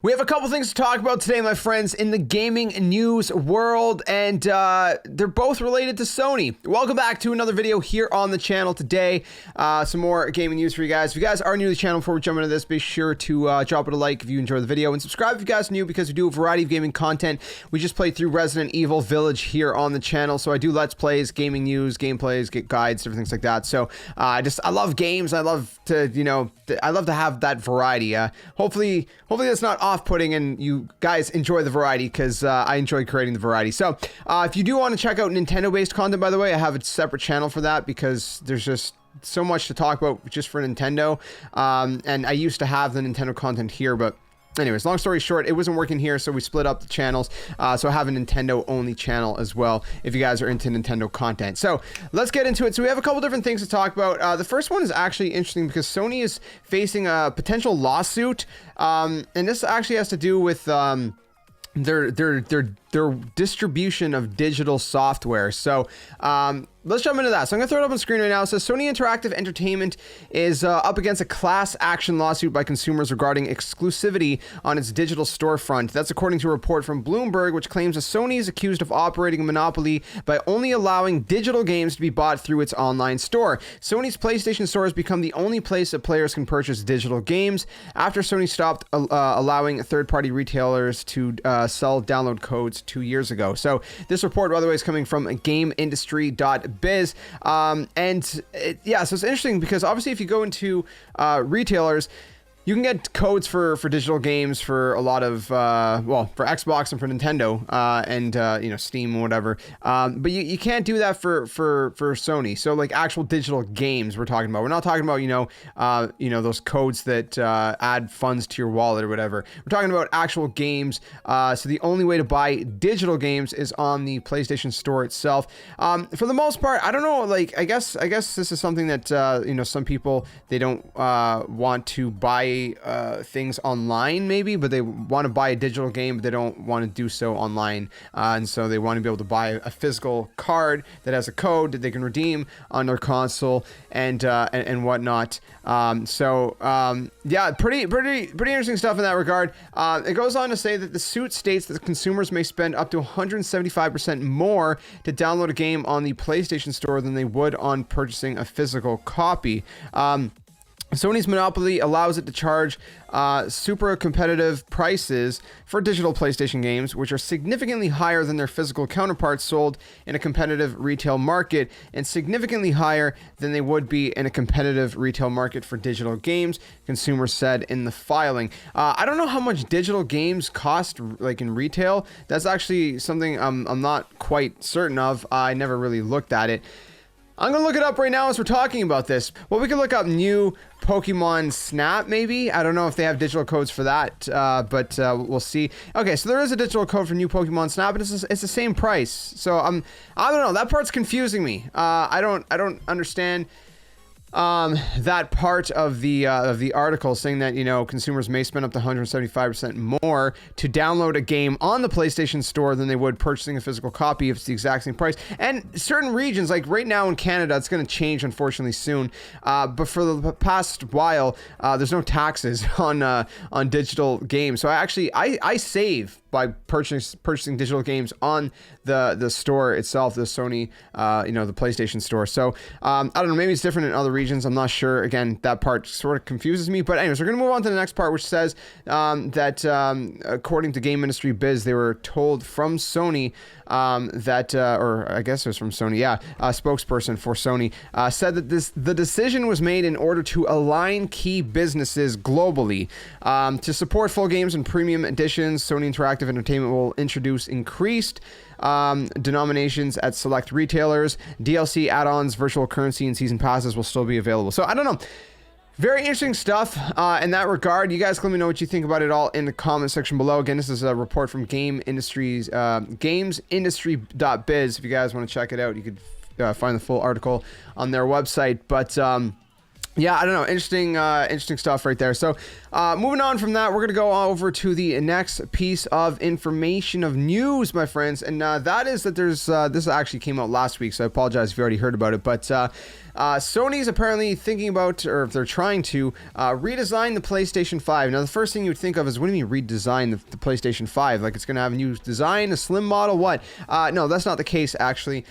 We have a couple things to talk about today, my friends, in the gaming news world, and they're both related to Sony. Welcome back to another video here on the channel today. Some more gaming news for you guys. If you guys are new to the channel, before we jump into this, be sure to drop it a like if you enjoy the video, and subscribe if you guys are new, because we do a variety of gaming content. We just played through Resident Evil Village here on the channel, so I do Let's Plays, gaming news, gameplays, get guides, different things like that. So I love games. I love to, I love to have that variety. Hopefully that's not off-putting and you guys enjoy the variety, because I enjoy creating the variety. So if you do want to check out Nintendo-based content, by the way, I have a separate channel for that, because there's just so much to talk about just for Nintendo. And I used to have the Nintendo content here, but anyways, long story short, it wasn't working here, so we split up the channels. So I have a Nintendo-only channel as well, if you guys are into Nintendo content. So let's get into it. So we have a couple different things to talk about. The first one is actually interesting because Sony is facing a potential lawsuit, and this actually has to do with their distribution of digital software. So let's jump into that. So I'm gonna throw it up on screen right now. It says Sony Interactive Entertainment is up against a class action lawsuit by consumers regarding exclusivity on its digital storefront. That's according to a report from Bloomberg, which claims that Sony is accused of operating a monopoly by only allowing digital games to be bought through its online store. Sony's PlayStation Store has become the only place that players can purchase digital games after Sony stopped allowing third-party retailers to sell download codes 2 years ago. So this report, by the way, is coming from GameIndustry.biz. Yeah, so it's interesting because obviously if you go into retailers, you can get codes for digital games for a lot of, well, for Xbox and for Nintendo, and Steam or whatever. But you can't do that for Sony. So like actual digital games we're talking about. We're not talking about, those codes that add funds to your wallet or whatever. We're talking about actual games. So the only way to buy digital games is on the PlayStation Store itself. For the most part, I don't know, like, I guess this is something that, some people, they don't want to buy things online maybe, but they want to buy a digital game, but they don't want to do so online, and so they want to be able to buy a physical card that has a code that they can redeem on their console and whatnot. Yeah, pretty interesting stuff in that regard. It goes on to say that the suit states that consumers may spend up to 175% more to download a game on the PlayStation Store than they would on purchasing a physical copy. Sony's monopoly allows it to charge super competitive prices for digital PlayStation games, which are significantly higher than their physical counterparts sold in a competitive retail market, and significantly higher than they would be in a competitive retail market for digital games, consumers said in the filing. I don't know how much digital games cost, like in retail. That's actually something I'm not quite certain of. I never really looked at it. I'm going to look it up right now as we're talking about this. Well, we could look up new Pokemon Snap, maybe. I don't know if they have digital codes for that, but we'll see. Okay, so there is a digital code for new Pokemon Snap, and it's the same price. So I don't know. That part's confusing me. I don't understand that part of the article, saying that consumers may spend up to 175% more to download a game on the PlayStation Store than they would purchasing a physical copy if it's the exact same price. And certain regions, like right now in Canada, it's going to change unfortunately soon. But for the past while, there's no taxes on digital games. So I save by purchasing digital games on the store itself, the Sony, the PlayStation Store. So I don't know, maybe it's different in other regions. I'm not sure. Again, that part sort of confuses me. But anyways, we're gonna move on to the next part, which says that according to Game Industry Biz, they were told from Sony that, or I guess it was from Sony, yeah, a spokesperson for Sony said that the decision was made in order to align key businesses globally. To support full games and premium editions, Sony Interactive Entertainment will introduce increased denominations at select retailers. DLC add-ons, virtual currency, and season passes will still be available. So I don't know. Very interesting stuff in that regard. You guys let me know what you think about it all in the comment section below. Again, this is a report from Game Industries, gamesindustry.biz. If you guys want to check it out, you could find the full article on their website. But Yeah, I don't know. Interesting stuff right there. So, moving on from that, we're going to go over to the next piece of information of news, my friends. And that is that there's, this actually came out last week, so I apologize if you already heard about it. But Sony's apparently thinking about, or if they're trying to, redesign the PlayStation 5. Now, the first thing you would think of is, what do you mean redesign the PlayStation 5? Like, it's going to have a new design, a slim model, what? No, that's not the case, actually.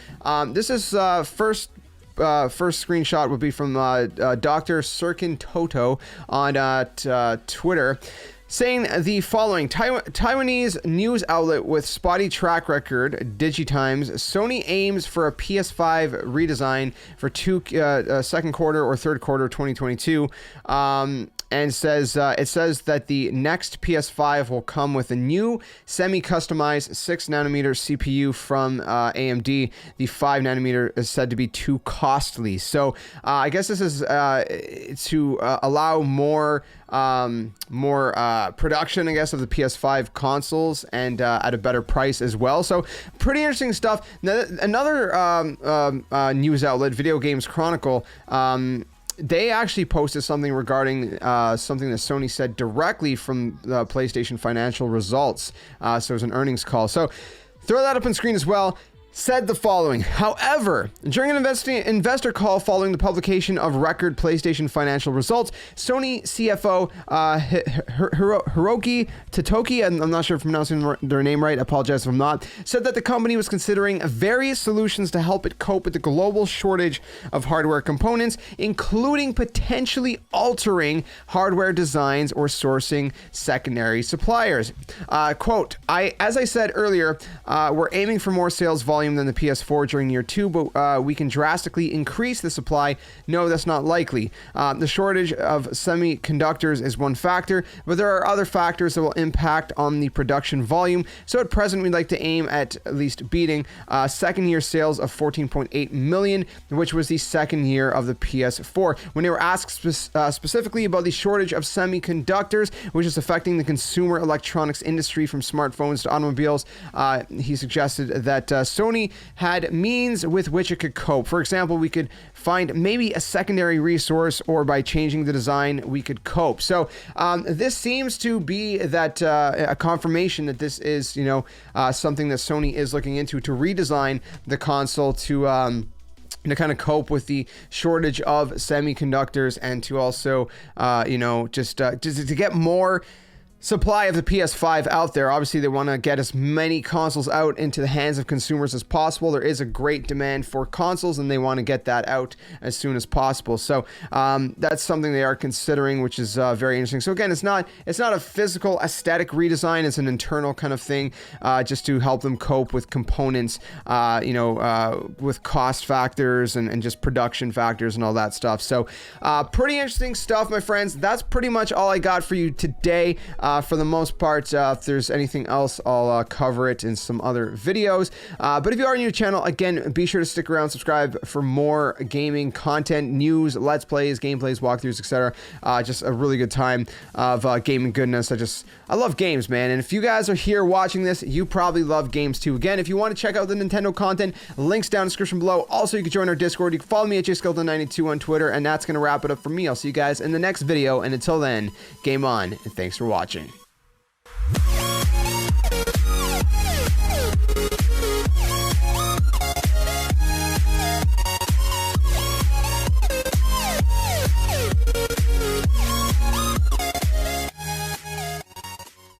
This is first screenshot would be from Dr. Sirkin Toto on Twitter, saying the following: Taiwanese news outlet with spotty track record, DigiTimes, Sony aims for a PS5 redesign for second quarter or third quarter 2022. And says it says that the next PS5 will come with a new semi-customized 6nm CPU from AMD. The 5nm is said to be too costly. So I guess this is to allow more production, I guess, of the PS5 consoles, and at a better price as well. So pretty interesting stuff. Now, another news outlet, Video Games Chronicle, they actually posted something regarding something that Sony said directly from the PlayStation financial results. So it was an earnings call. So throw that up on screen as well. Said the following: however, during an investor call following the publication of record PlayStation financial results, Sony CFO Hiroki Totoki, and I'm not sure if I'm pronouncing their name right, I apologize if I'm not, said that the company was considering various solutions to help it cope with the global shortage of hardware components, including potentially altering hardware designs or sourcing secondary suppliers. Quote, as I said earlier, we're aiming for more sales volume than the PS4 during year 2, but we can drastically increase the supply. No, that's not likely. The shortage of semiconductors is one factor, but there are other factors that will impact on the production volume. So at present, we'd like to aim at least beating second year sales of 14.8 million, which was the second year of the PS4. When they were asked specifically about the shortage of semiconductors, which is affecting the consumer electronics industry from smartphones to automobiles, he suggested that Sony had means with which it could cope. For example, we could find maybe a secondary resource, or by changing the design, we could cope. So this seems to be that a confirmation that this is, something that Sony is looking into, to redesign the console to kind of cope with the shortage of semiconductors, and to also, just to get more supply of the PS5 out there. Obviously, they want to get as many consoles out into the hands of consumers as possible. There is a great demand for consoles, and they want to get that out as soon as possible. So that's something they are considering, which is very interesting. So again, it's not a physical aesthetic redesign. It's an internal kind of thing, just to help them cope with components, with cost factors and just production factors and all that stuff. So pretty interesting stuff, my friends. That's pretty much all I got for you today. For the most part, if there's anything else, I'll cover it in some other videos. But if you are new to the channel, again, be sure to stick around, subscribe for more gaming content, news, let's plays, gameplays, walkthroughs, etc. Just a really good time of gaming goodness. I love games, man. And if you guys are here watching this, you probably love games too. Again, if you want to check out the Nintendo content, links down in the description below. Also, you can join our Discord. You can follow me at JSkeleton92 on Twitter. And that's going to wrap it up for me. I'll see you guys in the next video. And until then, game on, and thanks for watching.